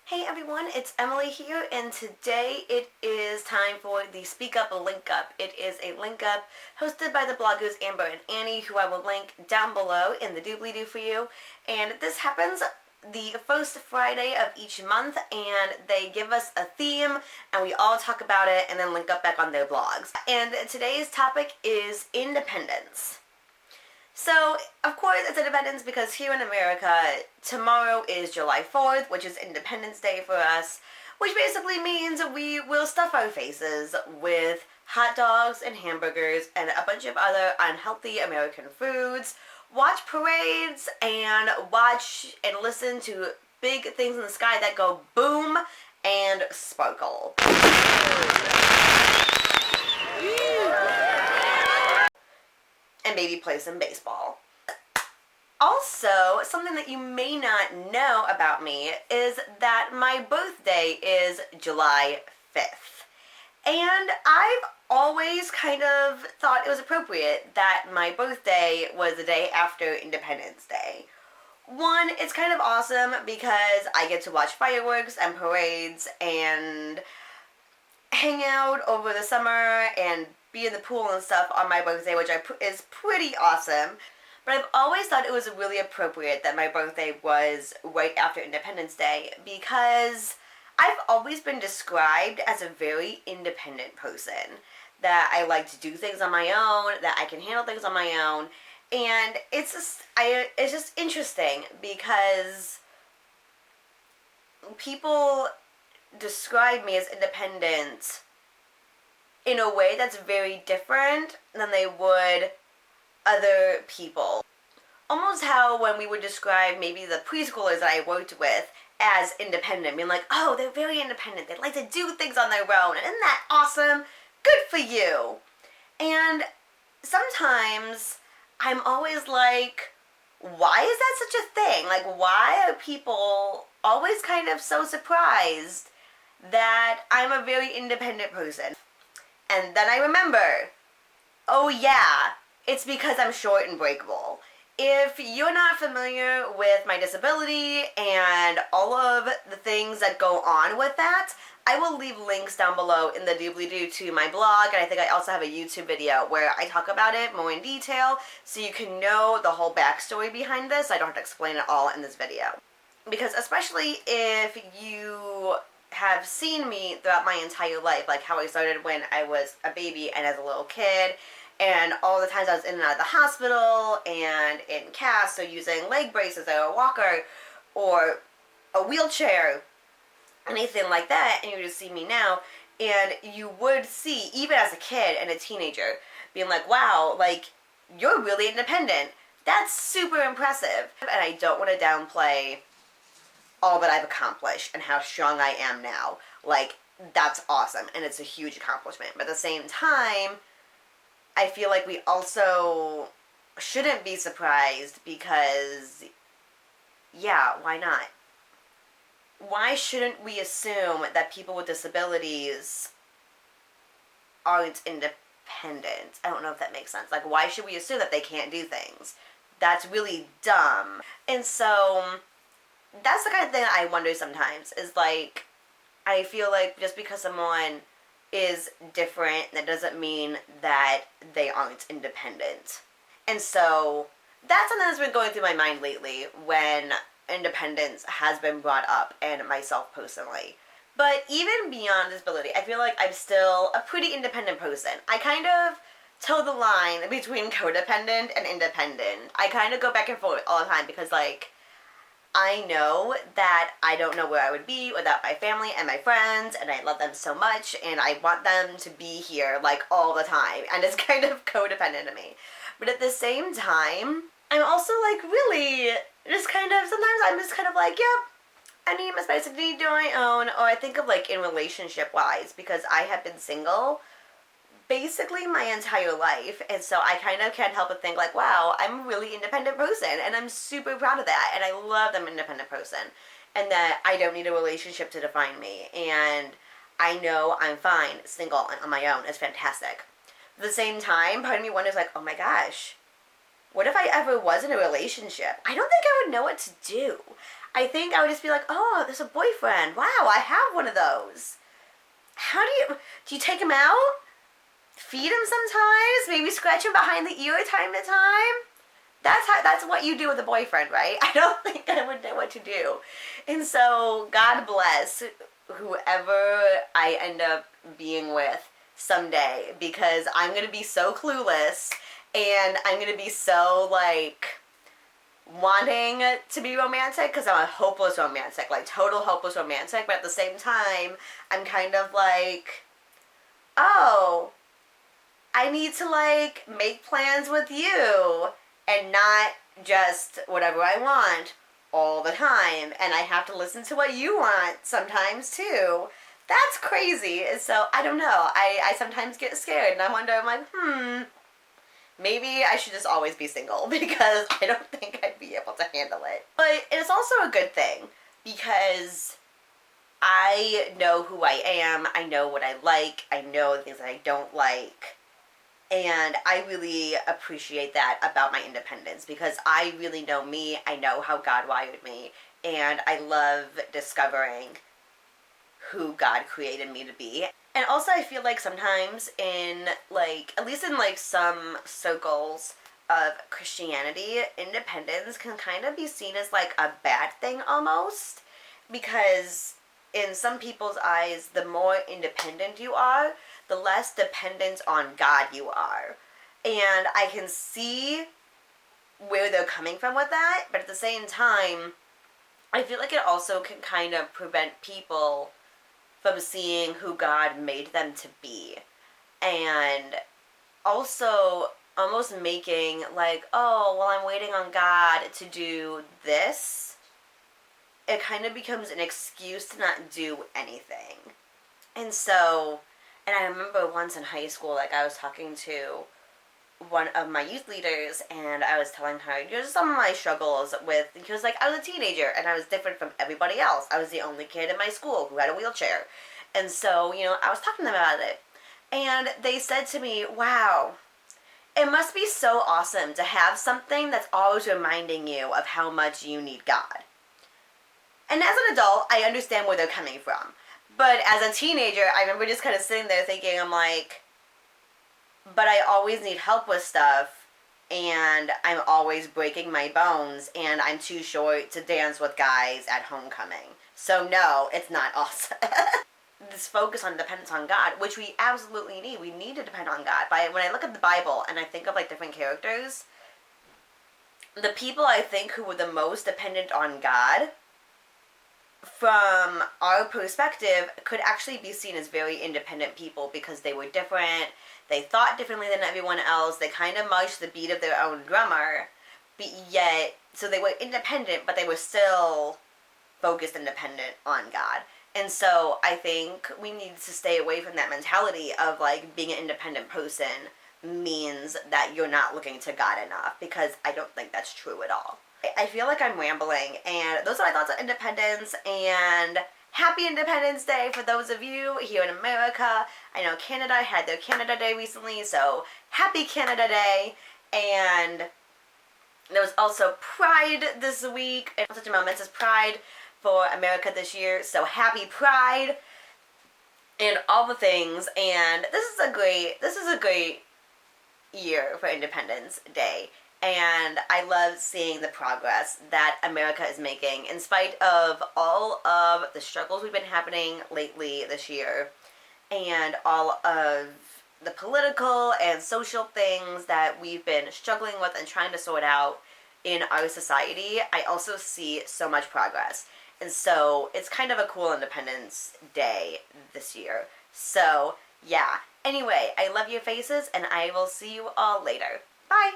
Hey everyone, it's Emily here, and today it is time for the Speak Up Link Up. It is a link up hosted by the bloggers Amber and Annie, who I will link down below in the doobly-doo for you. And this happens the first Friday of each month, and they give us a theme, and we all talk about it and then link up back on their blogs. And today's topic is independence. So, of course, it's Independence because here in America, tomorrow is July 4th, which is Independence Day for us, which basically means we will stuff our faces with hot dogs and hamburgers and a bunch of other unhealthy American foods, watch parades, and watch and listen to big things in the sky that go boom and sparkle. And maybe play some baseball. Also, something that you may not know about me is that my birthday is July 5th. And I've always kind of thought it was appropriate that my birthday was the day after Independence Day. One, it's kind of awesome because I get to watch fireworks and parades and hang out over the summer and be in the pool and stuff on my birthday, which is pretty awesome. But I've always thought it was really appropriate that my birthday was right after Independence Day because I've always been described as a very independent person. That I like to do things on my own, that I can handle things on my own. And it's just interesting because people describe me as independent in a way that's very different than they would other people. Almost how when we would describe maybe the preschoolers that I worked with as independent, being like, oh, they're very independent, they like to do things on their own, and isn't that awesome? Good for you. And sometimes I'm always like, why is that such a thing? Like, why are people always kind of so surprised that I'm a very independent person? And then I remember, oh yeah, it's because I'm short and breakable. If you're not familiar with my disability and all of the things that go on with that, I will leave links down below in the doobly-doo to my blog, and I think I also have a YouTube video where I talk about it more in detail so you can know the whole backstory behind this. I don't have to explain it all in this video. Because especially if you have seen me throughout my entire life, like how I started when I was a baby and as a little kid, and all the times I was in and out of the hospital and in casts, so using leg braces or a walker or a wheelchair, anything like that, and you just see me now, and you would see, even as a kid and a teenager, being like, wow, like, you're really independent. That's super impressive. And I don't want to downplay all that I've accomplished and how strong I am now. Like, that's awesome, and it's a huge accomplishment. But at the same time, I feel like we also shouldn't be surprised because, yeah, why not? Why shouldn't we assume that people with disabilities aren't independent? I don't know if that makes sense. Like, why should we assume that they can't do things? That's really dumb. And so that's the kind of thing I wonder sometimes, is like, I feel like just because someone is different, that doesn't mean that they aren't independent. And so that's something that's been going through my mind lately when independence has been brought up, and myself personally. But even beyond disability, I feel like I'm still a pretty independent person. I kind of toe the line between codependent and independent. I kind of go back and forth all the time because, like, I know that I don't know where I would be without my family and my friends, and I love them so much, and I want them to be here, like, all the time, and it's kind of codependent to me. But at the same time, I'm also, like, really just kind of, sometimes I'm just kind of like, yep, I need my space, I need to do my own, or I think of, like, in relationship-wise, because I have been single basically my entire life, and so I kind of can't help but think, like, wow, I'm a really independent person, and I'm super proud of that, and I love that I'm an independent person, and that I don't need a relationship to define me, and I know I'm fine, single, and on my own. It's fantastic. At the same time, part of me wonders, like, oh my gosh, what if I ever was in a relationship? I don't think I would know what to do. I think I would just be like, oh, there's a boyfriend. Wow, I have one of those. How do you take him out? Feed him sometimes? Maybe scratch him behind the ear time to time? That's what you do with a boyfriend, right? I don't think I would know what to do. And so, God bless whoever I end up being with someday, because I'm going to be so clueless, and I'm going to be so, like, wanting to be romantic, because I'm a hopeless romantic, like, total hopeless romantic, but at the same time, I'm kind of like, oh, I need to, like, make plans with you, and not just whatever I want all the time, and I have to listen to what you want sometimes, too. That's crazy. So, I don't know. I sometimes get scared, and I wonder, I'm like, maybe I should just always be single, because I don't think I'd be able to handle it. But it's also a good thing, because I know who I am, I know what I like, I know the things that I don't like, and I really appreciate that about my independence, because I really know me, I know how God wired me, and I love discovering who God created me to be. And also I feel like sometimes in, like, at least in, like, some circles of Christianity, independence can kind of be seen as, like, a bad thing almost, because in some people's eyes, the more independent you are, the less dependent on God you are. And I can see where they're coming from with that, but at the same time, I feel like it also can kind of prevent people from seeing who God made them to be. And also almost making, like, oh, well, I'm waiting on God to do this. It kind of becomes an excuse to not do anything. And so, and I remember once in high school, like, I was talking to one of my youth leaders, and I was telling her, you know, just some of my struggles with, because, like, I was a teenager, and I was different from everybody else. I was the only kid in my school who had a wheelchair. And so, you know, I was talking to them about it. And they said to me, wow, it must be so awesome to have something that's always reminding you of how much you need God. And as an adult, I understand where they're coming from. But as a teenager, I remember just kind of sitting there thinking, I'm like, but I always need help with stuff, and I'm always breaking my bones, and I'm too short to dance with guys at homecoming. So no, it's not awesome. This focus on dependence on God, which we absolutely need. We need to depend on God. When I look at the Bible and I think of, like, different characters, the people I think who were the most dependent on God, from our perspective, could actually be seen as very independent people, because they were different, they thought differently than everyone else, they kind of marched the beat of their own drummer, but yet, so they were independent, but they were still focused and dependent on God. And so I think we need to stay away from that mentality of, like, being an independent person means that you're not looking to God enough, because I don't think that's true at all. I feel like I'm rambling, and those are my thoughts on independence, and happy Independence Day for those of you here in America. I know Canada had their Canada Day recently, so happy Canada Day. And there was also Pride this week, and such a momentous Pride for America this year, so happy Pride and all the things. And this is a great year for Independence Day. And I love seeing the progress that America is making in spite of all of the struggles we've been happening lately this year, and all of the political and social things that we've been struggling with and trying to sort out in our society. I also see so much progress. And so it's kind of a cool Independence Day this year. So yeah. Anyway, I love your faces, and I will see you all later. Bye!